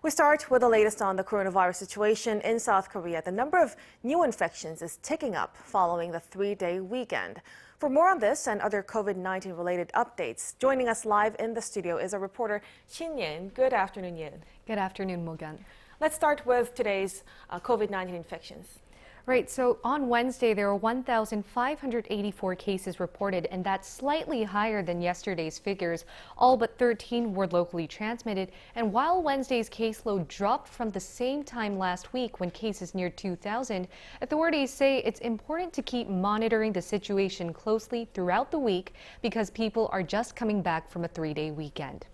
We start with the latest on the coronavirus situation in South Korea. The number of new infections is ticking up following the three-day weekend. For more on this and other COVID-19 related updates, joining us live in the studio is our reporter Shin Ye-eun. Good afternoon, Ye-eun. Good afternoon, Mok-yeon. Let's start with today's COVID-19 infections. Right, so on Wednesday, there were 1,584 cases reported, and that's slightly higher than yesterday's figures. All but 13 were locally transmitted. And while Wednesday's caseload dropped from the same time last week when cases neared 2,000, authorities say it's important to keep monitoring the situation closely throughout the week because people are just coming back from a three-day weekend.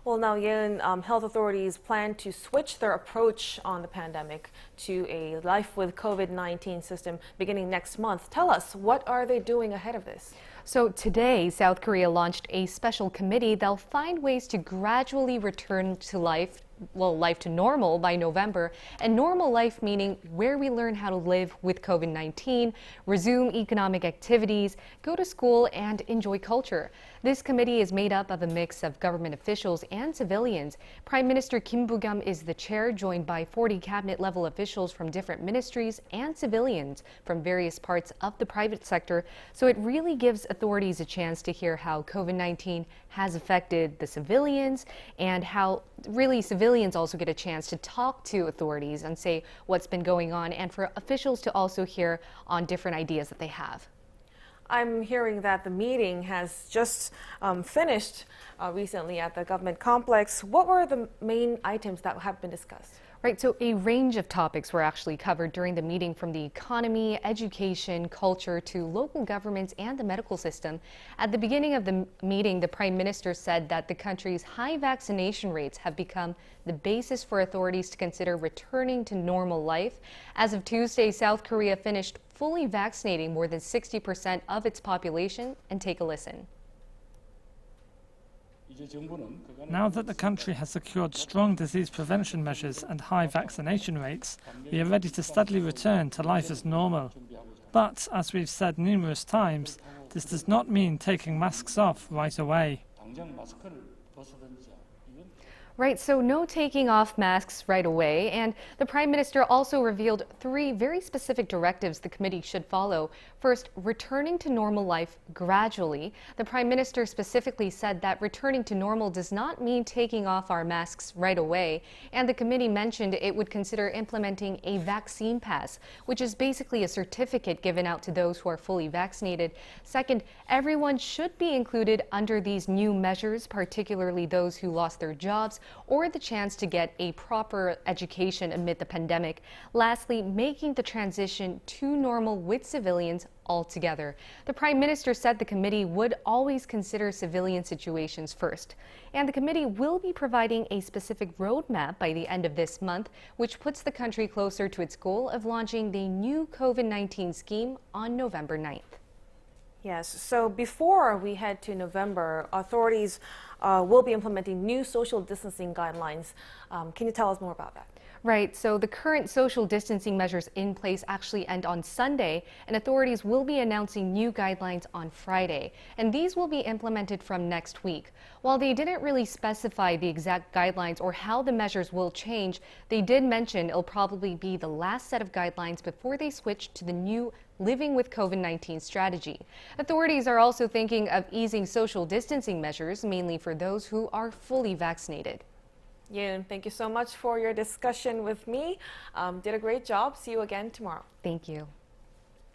Well, now, Ye-eun, health authorities plan to switch their approach on the pandemic to a life with COVID-19 system beginning next month. Tell us, what are they doing ahead of this? So today, South Korea launched a special committee that'll find ways to gradually return to life to normal by November. And normal life meaning where we learn how to live with COVID-19, resume economic activities, go to school, and enjoy culture. This committee is made up of a mix of government officials and civilians. Prime Minister Kim Boo-kyum is the chair, joined by 40 cabinet-level officials from different ministries and civilians from various parts of the private sector. So it really gives authorities a chance to hear how COVID-19 has affected the civilians and how really civilians also get a chance to talk to authorities and say what's been going on, and for officials to also hear on different ideas that they have. I'm hearing that the meeting has just finished recently at the government complex. What were the main items that have been discussed? Right, so a range of topics were actually covered during the meeting, from the economy, education, culture, to local governments and the medical system. At the beginning of the meeting, the Prime Minister said that the country's high vaccination rates have become the basis for authorities to consider returning to normal life. As of Tuesday, South Korea finished fully vaccinating more than 60% of its population. And take a listen. Now that the country has secured strong disease prevention measures and high vaccination rates, we are ready to steadily return to life as normal. But, as we've said numerous times, this does not mean taking masks off right away. Right, so no taking off masks right away. And the Prime Minister also revealed 3 very specific directives the committee should follow. First, returning to normal life gradually. The Prime Minister specifically said that returning to normal does not mean taking off our masks right away. And the committee mentioned it would consider implementing a vaccine pass, which is basically a certificate given out to those who are fully vaccinated. Second, everyone should be included under these new measures, particularly those who lost their jobs or the chance to get a proper education amid the pandemic. Lastly, making the transition to normal with civilians altogether. The Prime Minister said the committee would always consider civilian situations first. And the committee will be providing a specific roadmap by the end of this month, which puts the country closer to its goal of launching the new COVID-19 scheme on November 9th. Yes, so before we head to November, authorities will be implementing new social distancing guidelines. Can you tell us more about that? Right, so the current social distancing measures in place actually end on Sunday, and authorities will be announcing new guidelines on Friday. And these will be implemented from next week. While they didn't really specify the exact guidelines or how the measures will change, they did mention it'll probably be the last set of guidelines before they switch to the new Living with COVID-19 strategy. Authorities are also thinking of easing social distancing measures, mainly for those who are fully vaccinated. Ye-eun, thank you so much for your discussion with me. Did a great job. See you again tomorrow. Thank you.